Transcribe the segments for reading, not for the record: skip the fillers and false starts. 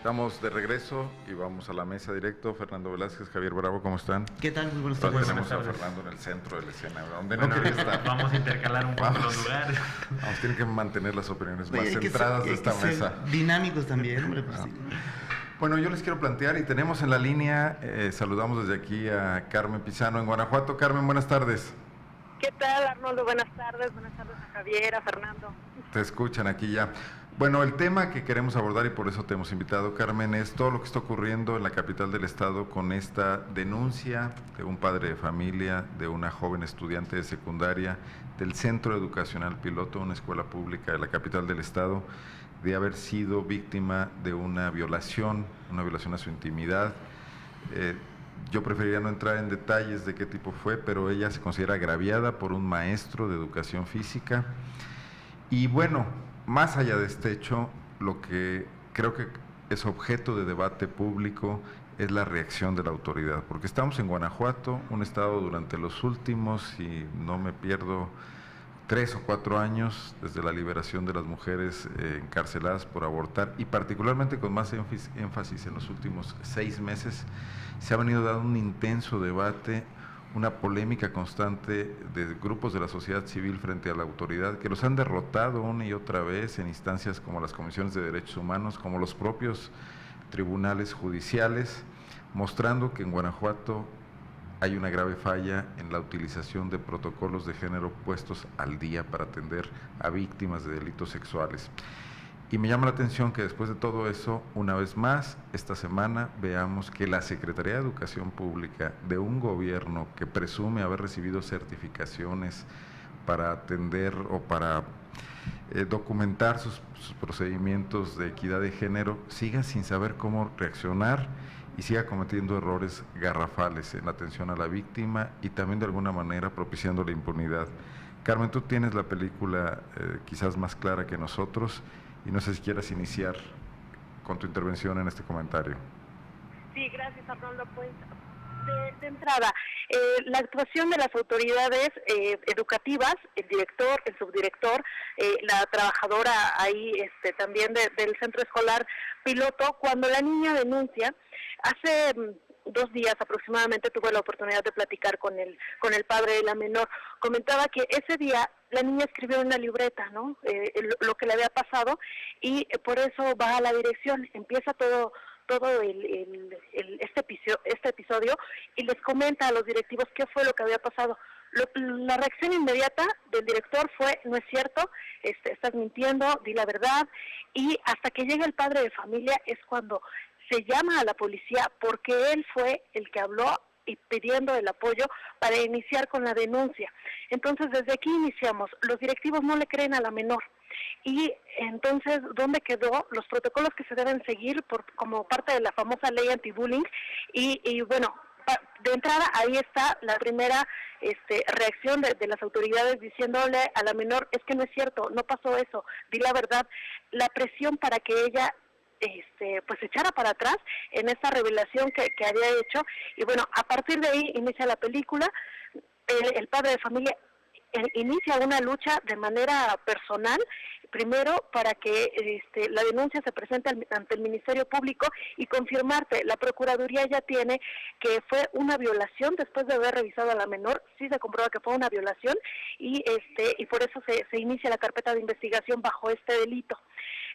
Estamos de regreso y vamos a la mesa directo. Fernando Velázquez, Javier Bravo, ¿cómo están? ¿Qué tal? Muy buenos días. días. Tenemos a Fernando en el centro de la escena, donde no quería estar. Vamos a intercalar un poco los lugares. Vamos, tienen que mantener las opiniones más centradas de esta mesa. Dinámicos también, hombre. Pues, sí. Bueno, yo les quiero plantear y tenemos en la línea, saludamos desde aquí a Carmen Pizano en Guanajuato. Carmen, buenas tardes. ¿Qué tal, Arnoldo? Buenas tardes a Javier, a Fernando. Te escuchan aquí ya. Bueno, el tema que queremos abordar, y por eso te hemos invitado, Carmen, es todo lo que está ocurriendo en la capital del estado con esta denuncia de un padre de familia, de una joven estudiante de secundaria del Centro Educacional Piloto, una escuela pública de la capital del estado, de haber sido víctima de una violación a su intimidad. Yo preferiría no entrar en detalles de qué tipo fue, pero ella se considera agraviada por un maestro de educación física. Y bueno, más allá de este hecho, lo que creo que es objeto de debate público es la reacción de la autoridad, porque estamos en Guanajuato, un estado durante los últimos, si no me pierdo, 3 o 4 años, desde la liberación de las mujeres encarceladas por abortar, y particularmente con más énfasis en los últimos 6 meses, se ha venido dando un intenso debate, una polémica constante de grupos de la sociedad civil frente a la autoridad, que los han derrotado una y otra vez en instancias como las comisiones de derechos humanos, como los propios tribunales judiciales, mostrando que en Guanajuato hay una grave falla en la utilización de protocolos de género puestos al día para atender a víctimas de delitos sexuales. Y me llama la atención que después de todo eso, una vez más, esta semana veamos que la Secretaría de Educación Pública de un gobierno que presume haber recibido certificaciones para atender o para documentar sus procedimientos de equidad de género, siga sin saber cómo reaccionar y siga cometiendo errores garrafales en la atención a la víctima y también de alguna manera propiciando la impunidad. Carmen, tú tienes la película quizás más clara que nosotros, y no sé si quieras iniciar con tu intervención en este comentario. Sí, gracias, Arnoldo. Pues, de entrada, la actuación de las autoridades educativas, el director, el subdirector, la trabajadora ahí también del centro escolar piloto, cuando la niña denuncia, hace 2 días aproximadamente tuve la oportunidad de platicar con el padre de la menor. Comentaba que ese día la niña escribió en una libreta, ¿no? Lo que le había pasado, y por eso va a la dirección. Empieza todo este episodio, y les comenta a los directivos qué fue lo que había pasado. La reacción inmediata del director fue: no es cierto, estás mintiendo, di la verdad. Y hasta que llega el padre de familia es cuando se llama a la policía, porque él fue el que habló y pidiendo el apoyo para iniciar con la denuncia. Entonces, desde aquí iniciamos. Los directivos no le creen a la menor. Y entonces, ¿dónde quedó los protocolos que se deben seguir como parte de la famosa ley anti-bullying? Y bueno, de entrada ahí está la primera reacción de las autoridades diciéndole a la menor: es que no es cierto, no pasó eso, di la verdad. La presión para que ella pues se echara para atrás en esa revelación que había hecho. Y bueno, a partir de ahí inicia la película. El padre de familia inicia una lucha de manera personal, primero para que la denuncia se presente ante el Ministerio Público y confirmarte. La Procuraduría ya tiene que fue una violación. Después de haber revisado a la menor, sí se comprueba que fue una violación, y por eso se inicia la carpeta de investigación bajo este delito.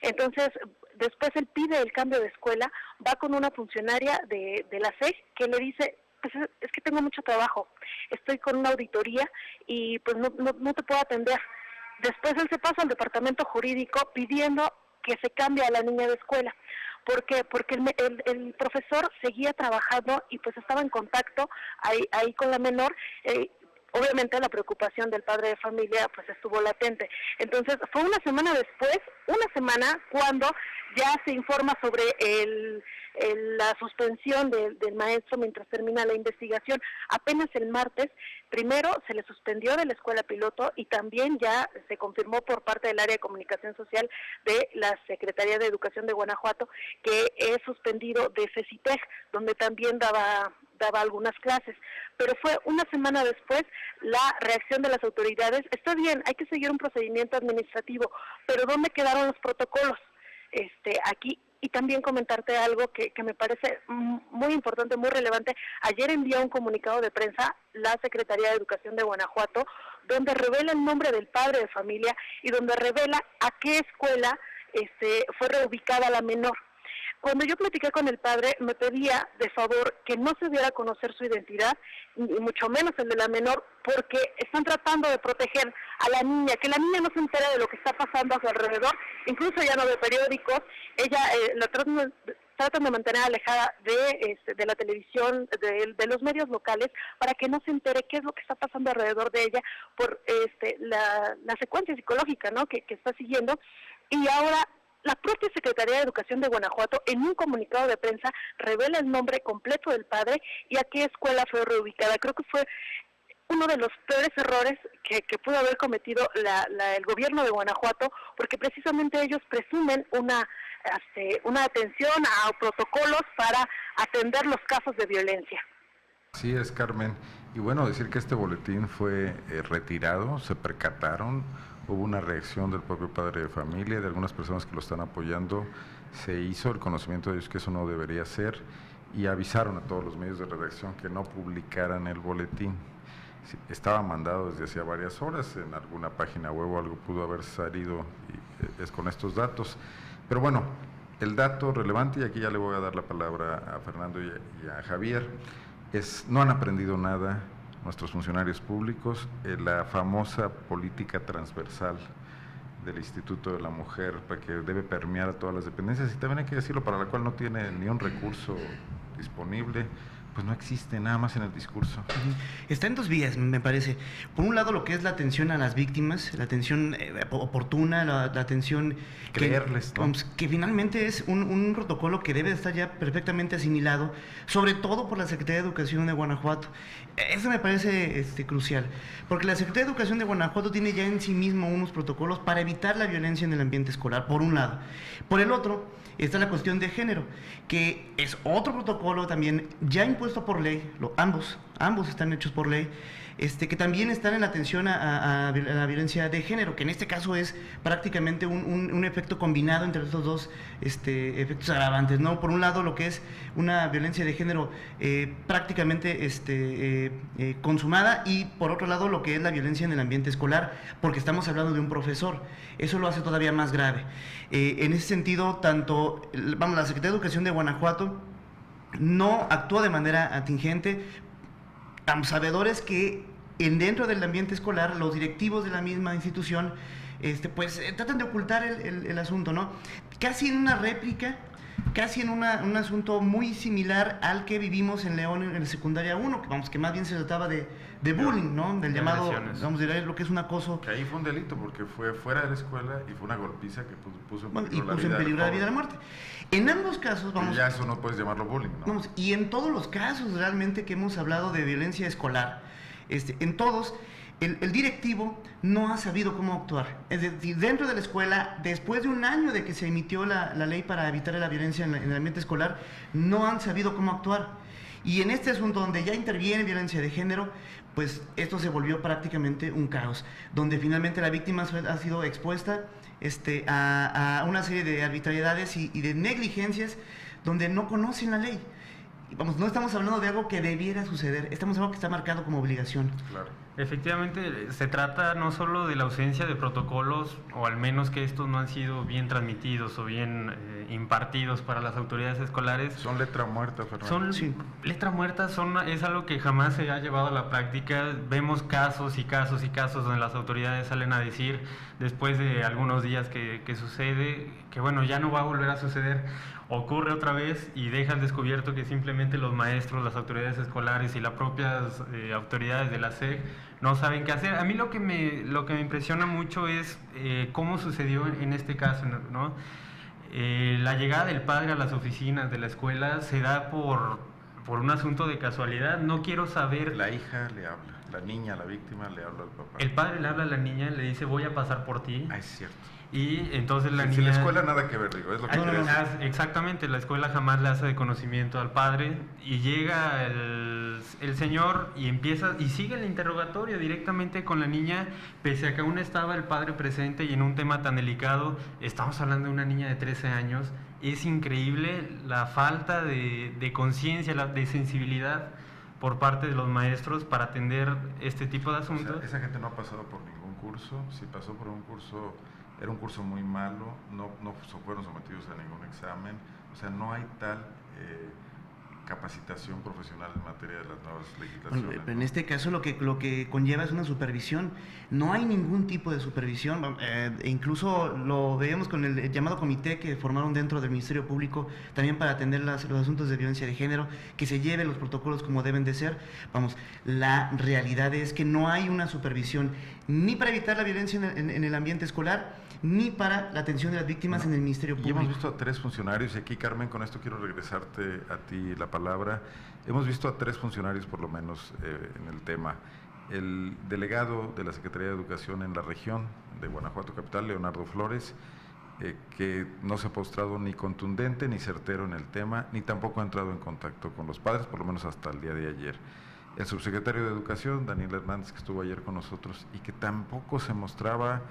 Entonces, después él pide el cambio de escuela, va con una funcionaria de la SEG que le dice: pues es que tengo mucho trabajo, estoy con una auditoría y pues no te puedo atender. Después él se pasa al departamento jurídico pidiendo que se cambie a la niña de escuela. ¿Por qué? Porque el profesor seguía trabajando y pues estaba en contacto ahí con la menor. Obviamente la preocupación del padre de familia pues estuvo latente. Entonces fue una semana después, cuando ya se informa sobre la suspensión del maestro mientras termina la investigación. Apenas el martes, primero se le suspendió de la escuela piloto, y también ya se confirmó por parte del área de comunicación social de la Secretaría de Educación de Guanajuato que es suspendido de CECITEG, donde también daba algunas clases. Pero fue una semana después la reacción de las autoridades: está bien, hay que seguir un procedimiento administrativo, pero ¿dónde quedaron los protocolos? Aquí Y también comentarte algo que me parece muy importante, muy relevante. Ayer envió un comunicado de prensa la Secretaría de Educación de Guanajuato, donde revela el nombre del padre de familia y donde revela a qué escuela fue reubicada la menor. Cuando yo platiqué con el padre, me pedía de favor que no se diera a conocer su identidad, y mucho menos el de la menor, porque están tratando de proteger a la niña, que la niña no se entere de lo que está pasando a su alrededor, incluso ya no ve periódicos, ella la tratan de mantener alejada de la televisión, de los medios locales, para que no se entere qué es lo que está pasando alrededor de ella por la secuencia psicológica, ¿no?, que está siguiendo. Y ahora la propia Secretaría de Educación de Guanajuato, en un comunicado de prensa, revela el nombre completo del padre y a qué escuela fue reubicada. Creo que fue uno de los peores errores que pudo haber cometido el gobierno de Guanajuato, porque precisamente ellos presumen una atención a protocolos para atender los casos de violencia. Así es, Carmen. Y bueno, decir que este boletín fue retirado, se percataron, hubo una reacción del propio padre de familia, de algunas personas que lo están apoyando, se hizo el conocimiento de ellos que eso no debería ser y avisaron a todos los medios de redacción que no publicaran el boletín. Estaba mandado desde hacía varias horas, en alguna página web o algo pudo haber salido y es con estos datos. Pero bueno, el dato relevante, y aquí ya le voy a dar la palabra a Fernando y a Javier, no han aprendido nada nuestros funcionarios públicos. La famosa política transversal del Instituto de la Mujer, que debe permear a todas las dependencias, y también hay que decirlo, para la cual no tiene ni un recurso disponible, pues no existe, nada más en el discurso. Está en dos vías, me parece. Por un lado, lo que es la atención a las víctimas, la atención oportuna, la atención... Creerles, ¿no? Que finalmente es un protocolo que debe estar ya perfectamente asimilado, sobre todo por la Secretaría de Educación de Guanajuato. Eso me parece crucial, porque la Secretaría de Educación de Guanajuato tiene ya en sí mismo unos protocolos para evitar la violencia en el ambiente escolar, por un lado. Por el otro, está la cuestión de género, que es otro protocolo también ya impuesto por ley, ambos están hechos por ley, que también están en la atención a la violencia de género, que en este caso es prácticamente un efecto combinado entre estos dos efectos agravantes, ¿no? Por un lado, lo que es una violencia de género prácticamente consumada, y por otro lado, lo que es la violencia en el ambiente escolar, porque estamos hablando de un profesor. Eso lo hace todavía más grave. En ese sentido, la Secretaría de Educación de Guanajuato no actúa de manera atingente, sabedores que dentro del ambiente escolar los directivos de la misma institución tratan de ocultar el asunto, ¿no? Casi en una réplica, casi en un asunto muy similar al que vivimos en León en la secundaria 1, que más bien se trataba de bullying, ¿no? Del llamado, vamos a decir, lo que es un acoso. Que ahí fue un delito porque fue fuera de la escuela y fue una golpiza que puso en peligro la vida y la muerte. En ambos casos, y ya eso no puedes llamarlo bullying, ¿no? Y en todos los casos realmente que hemos hablado de violencia escolar, en todos, el directivo no ha sabido cómo actuar. Es decir, dentro de la escuela, después de un año de que se emitió la ley para evitar la violencia en el ambiente escolar, no han sabido cómo actuar. Y en este asunto donde ya interviene violencia de género, pues esto se volvió prácticamente un caos, donde finalmente la víctima ha sido expuesta a una serie de arbitrariedades y de negligencias donde no conocen la ley. No estamos hablando de algo que debiera suceder, estamos hablando que está marcado como obligación. Claro. Efectivamente, se trata no solo de la ausencia de protocolos, o al menos que estos no han sido bien transmitidos o bien impartidos para las autoridades escolares. Son letra muerta, Fernando. Letra muerta, es algo que jamás se ha llevado a la práctica. Vemos casos y casos y casos donde las autoridades salen a decir, después de algunos días que sucede, que bueno, ya no va a volver a suceder. Ocurre otra vez y dejan descubierto que simplemente los maestros, las autoridades escolares y las propias autoridades de la SEC no saben qué hacer. A mí lo que me impresiona mucho es cómo sucedió en este caso, ¿no? La llegada del padre a las oficinas de la escuela se da por un asunto de casualidad. No quiero saber... La hija le habla, la niña, la víctima, le habla al papá. El padre le habla a la niña, le dice, voy a pasar por ti. Ah, es cierto. Y entonces la niña... Si la escuela nada que ver, digo, es lo que quiere decir. Exactamente, la escuela jamás le hace de conocimiento al padre, y llega el señor y empieza y sigue el interrogatorio directamente con la niña, pese a que aún estaba el padre presente y en un tema tan delicado. Estamos hablando de una niña de 13 años es increíble la falta de conciencia, de sensibilidad por parte de los maestros para atender este tipo de asuntos. O sea, esa gente no ha pasado por ningún curso, si pasó por un curso, era un curso muy malo, no fueron sometidos a ningún examen, o sea, no hay tal capacitación profesional en materia de las nuevas legislaciones. Bueno, en este caso lo que conlleva es una supervisión. No hay ningún tipo de supervisión, incluso lo veíamos con el llamado comité que formaron dentro del Ministerio Público también para atender los asuntos de violencia de género, que se lleven los protocolos como deben de ser. Vamos, la realidad es que no hay una supervisión ni para evitar la violencia en el ambiente escolar, ni para la atención de las víctimas en el Ministerio Público. Y hemos visto a 3 funcionarios, y aquí, Carmen, con esto quiero regresarte a ti la palabra. Hemos visto a 3 funcionarios, por lo menos, en el tema. El delegado de la Secretaría de Educación en la región de Guanajuato Capital, Leonardo Flores, que no se ha mostrado ni contundente ni certero en el tema, ni tampoco ha entrado en contacto con los padres, por lo menos hasta el día de ayer. El subsecretario de Educación, Daniel Hernández, que estuvo ayer con nosotros y que tampoco se mostraba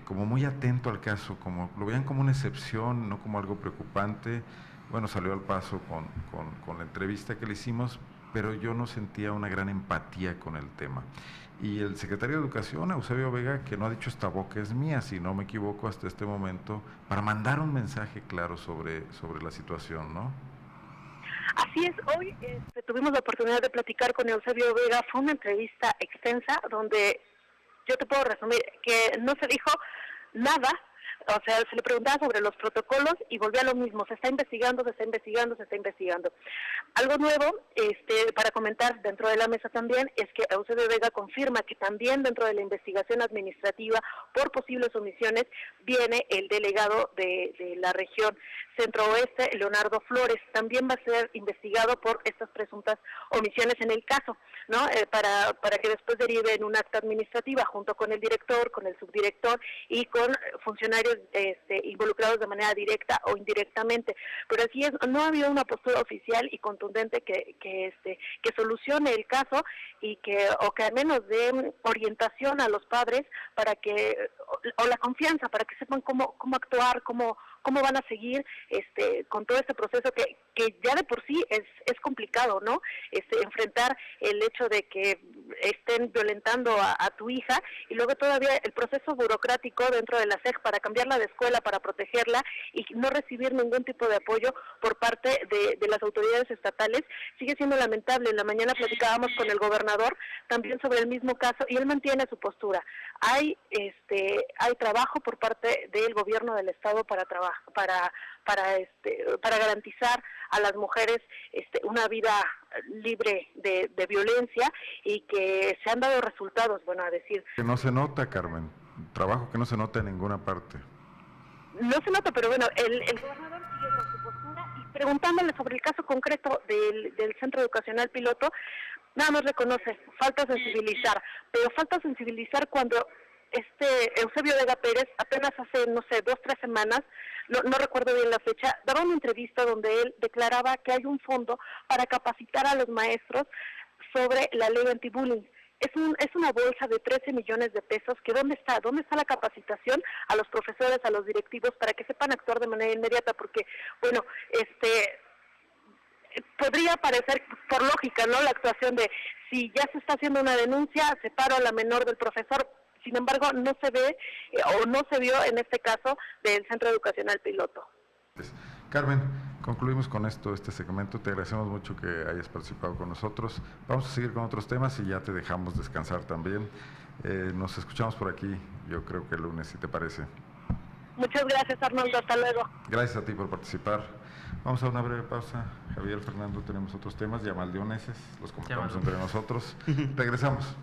como muy atento al caso, como lo veían como una excepción, no como algo preocupante. Bueno, salió al paso con la entrevista que le hicimos, pero yo no sentía una gran empatía con el tema. Y el secretario de Educación, Eusebio Vega, que no ha dicho esta boca es mía, si no me equivoco, hasta este momento, para mandar un mensaje claro sobre la situación, ¿no? Así es, hoy tuvimos la oportunidad de platicar con Eusebio Vega, fue una entrevista extensa donde yo te puedo resumir que no se dijo nada, o sea, se le preguntaba sobre los protocolos y volvía a lo mismo, se está investigando. Algo nuevo para comentar dentro de la mesa también es que Eusebio Vega confirma que también dentro de la investigación administrativa por posibles omisiones viene el delegado de la región centro-oeste, Leonardo Flores, también va a ser investigado por estas presuntas omisiones en el caso, ¿no? Para que después derive en un acta administrativa junto con el director, con el subdirector y con funcionarios involucrados de manera directa o indirectamente. Pero así es, no ha habido una postura oficial y contundente que solucione el caso y que al menos dé orientación a los padres para que, o la confianza, para que sepan cómo actuar, cómo van a seguir con todo este proceso que ya de por sí es complicado, ¿no? Enfrentar el hecho de que estén violentando a tu hija y luego todavía el proceso burocrático dentro de la SEG para cambiarla de escuela, para protegerla y no recibir ningún tipo de apoyo por parte de las autoridades estatales sigue siendo lamentable. En la mañana platicábamos con el gobernador también sobre el mismo caso y él mantiene su postura. Hay trabajo por parte del gobierno del estado para garantizar a las mujeres una vida libre de violencia y que se han dado resultados, bueno, a decir. Que no se nota, Carmen, trabajo que no se nota en ninguna parte. No se nota, pero bueno, el gobernador sigue con su postura y preguntándole sobre el caso concreto del Centro Educacional Piloto, nada más reconoce, falta sensibilizar, pero falta sensibilizar cuando Eusebio Vega Pérez apenas hace, 2-3 semanas, no recuerdo bien la fecha, daba una entrevista donde él declaraba que hay un fondo para capacitar a los maestros sobre la ley anti-bullying. Es una bolsa de 13 millones de pesos, que ¿dónde está la capacitación a los profesores, a los directivos, para que sepan actuar de manera inmediata? Porque, bueno, podría parecer por lógica, ¿no?, la actuación de si ya se está haciendo una denuncia, separo a la menor del profesor. Sin embargo, no se ve o no se vio en este caso del Centro Educacional Piloto. Carmen, concluimos con este segmento. Te agradecemos mucho que hayas participado con nosotros. Vamos a seguir con otros temas y ya te dejamos descansar también. Nos escuchamos por aquí, yo creo que el lunes, si te parece. Muchas gracias, Arnoldo. Hasta luego. Gracias a ti por participar. Vamos a una breve pausa. Javier, Fernando, tenemos otros temas, llamaldeoneses, los comentamos entre nosotros. Regresamos.